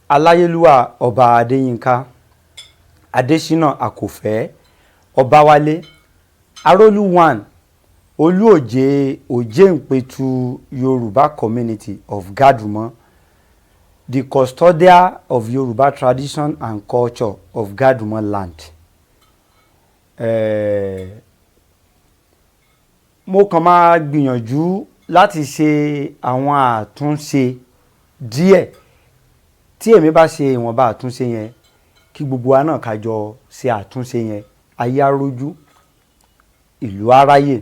aláyélúwà ọba adéyínká adésínà àkọ́fẹ́ ọbáwálé arólú one olúòjé òjéǹpẹ̀tù yorùbá community of Gadumo, the custodian of Yoruba tradition and culture of Gadumo land. Mo kàn máa gbìyànjú láti ṣe àwọn àtúnṣe díẹ̀ tí èmi bá ṣe ìwọ̀nba àtúnṣe yẹn kí gbogbo wa náà ká jọ ṣe àtúnṣe yẹn ayé á rójú ìlú á ráyè.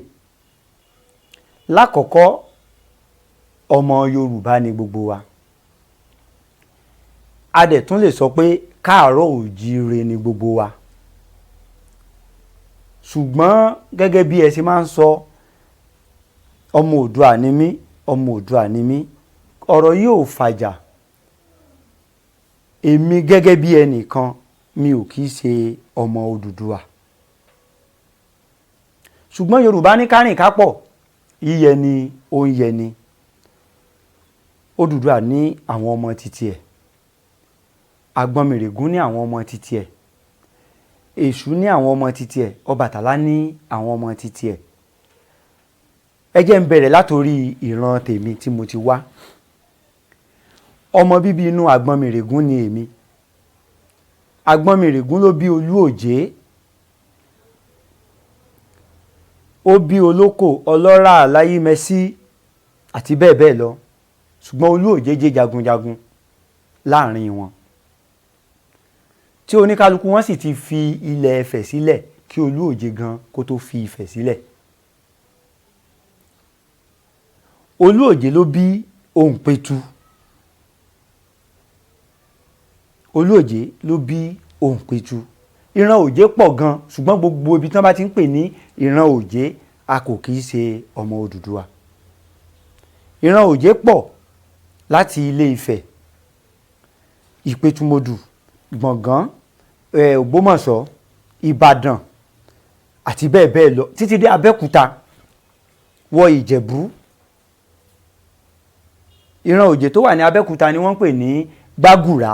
Lákọ̀ọ́kọ́ ọmọ Yorùbá ni gbogbo wa, a dẹ̀ tún lè sọ pé káàárọ̀ òjíire ni gbogbo wa, ṣùgbọ́n gẹ́gẹ́ bí ẹ ṣe máa ń sọ ọmọ Oòduà ni mí, ọmọ Oòduà ni mí, ọ̀rọ̀ yìí ò fàjà. Èmi gẹ́gẹ́ bí ẹnìkan mi ò kìí ṣe ọmọ Oòduà, ṣùgbọ́n Yorùbá ní kárìn kápọ̀ yíyẹ ni ó ń yẹ ni. Oòduà ní àwọn ọmọ títí ẹ̀, Àgbọnmìrègún ní àwọn ọmọ títí ẹ̀, Èṣù ní àwọn ọmọ títí ẹ̀, Ọbàtálá ní àwọn ọmọ títí ẹ̀. Ẹ jẹ́ n bẹ̀rẹ̀ látorí ìran tèmi tí mo ti wá. Ọmọ bíbí inú Àgbọnmìrègún ni èmi. Àgbọnmìrègún ló bí Olúòjé, ó bí Olókò, Ọlọ́rà, Aláyímẹsí àti bẹ́ẹ̀ bẹ́ẹ̀ lọ, ṣùgbọ́n Olúòjé jẹ́ jagunjagun láàrin wọn, tí oníkálukú wọn sì ti fi ilẹ̀ Ifẹ̀ sílẹ̀ kí Olúòjé gan kó tó fi Ifẹ̀ sílẹ̀. Olúòjé ló bí Òǹpẹ̀tù, Olúòjé ló bí Òǹpẹ̀tù. Ìran Òjé pọ̀ gan, ṣùgbọ́n gbogbo ibi tí wọ́n bá ti ń pè ní ìran Òjé a kò kìí ṣe ọmọ Oòduà. Ìran Òjé pọ̀ láti Ilé Ifẹ̀, Ìpẹ̀tùmodù, Gbọ̀ngán, Ògbómọ̀ṣọ́, Ìbàdàn àti bẹ́ẹ̀ bẹ́ẹ̀ lọ títí dé Abẹ́òkúta wọ Ìjẹ̀bú. Ìran Òjé tó wà ní Abẹ́òkúta ni wọ́n ń pè ní Gbàgùrá.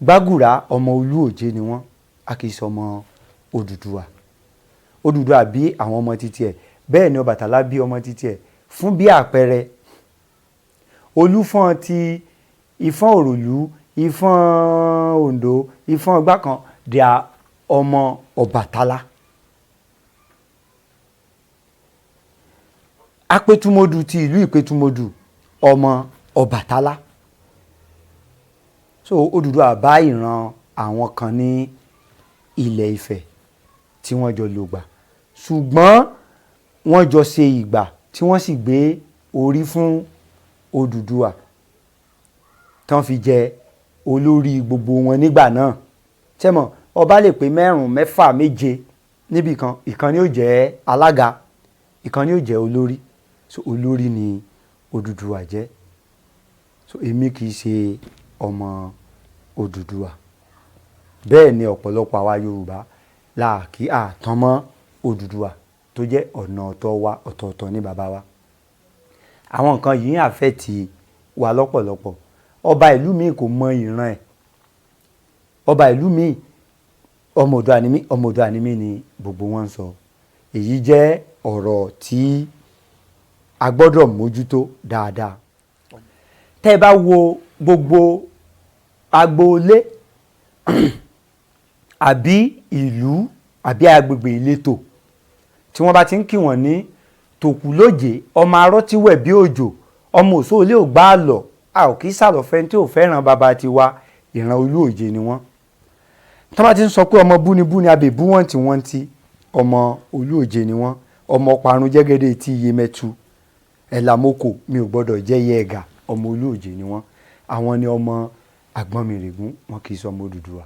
Gbàgùrá ọmọ Olúòjé ni wọ́n, a kìí ṣe ọmọ Oòduà. Oòduà bí àwọn ọmọ títí ẹ̀, bẹ́ẹ̀ ni Ọbàtálá bí ọmọ títí ẹ̀. Fún bí àpẹẹrẹ, Olúfọ́n ti Ifọ̀n Òròlú, Ifọ̀n Oǹdó, Ifọ̀n Ọgbàkan di ọmọ Ọbàtálá. Apẹ̀tùmodù ti ìlú Ìpẹ̀tùmodù ọmọ Ọbàtálá. So Oòduà bá ìran àwọn kan ní ilẹ̀ Ifẹ̀ tí wọ́n jọ lògbà, ṣùgbọ́n wọ́n jọ ṣe ìgbà tí wọ́n sì gbé orí fún Oòduà tán fi jẹ olórí gbogbo wọn nígbà náà. Tẹ́mọ̀ ọba lè pé mẹ́rùn, mẹ́fà, méje níbì kan, ìkan ni ó jẹ́ alága, ìkan ni ó jẹ́ olórí. So olórí ni Oòduà jẹ́. So èmi kìí ṣe ọmọ Oòduà. Bẹ́ẹ̀ ni ọ̀pọ̀lọpọ̀ àwa Yorùbá láàkí àtàn mọ́ Oòduà tó jẹ́ ọ̀nà ọ̀tọ̀ wa, ọ̀tọ̀ọ̀tọ̀ ní bàbá wa. Àwọn nǹkan yìí ń àfẹ́ẹ̀tì wa lọ́pọ̀lọpọ̀. Ọba ìlú mi kò mọ ìran ẹ̀. Ọba ìlú mi ọmọ Oòduà ni mí, ọmọ Oòduà ni mí ni gbogbo wọn ń sọ. Èyí jẹ́ ọ̀rọ̀ tí a gbọ́dọ̀ mójútó dáadáa. Tẹ́ bá wo gbogbo agboolé àbí ìlú àbí agbègbè ìletò tí wọ́n bá ti ń kí wọ́n ní tòkúlójé, ọmọ arọ́ tí wẹ̀ bí òjò, ọmọ òṣòlé ò gbá àlọ́, a ò kí sàlọ̀ fẹ́ tí ò fẹ́ràn bàbá tiwa, ìran Olúòjé ni wọ́n. Tí wọ́n bá ti ń sọ pé ọmọ búnibúni abèbú wọ́n ti ọmọ Olúòjé ni wọ́n. Ọmọ parun jẹ́gẹ́dẹ́ tí iye mẹ́tu ẹ̀làmókò mi ò gbọ́dọ̀ jẹ́ iye ẹ̀gà, ọmọ Olúòjé ni wọ́n. Àwọn ni ọmọ Àgbọnmìrègún, wọn kìí ṣe ọmọ Oòduà.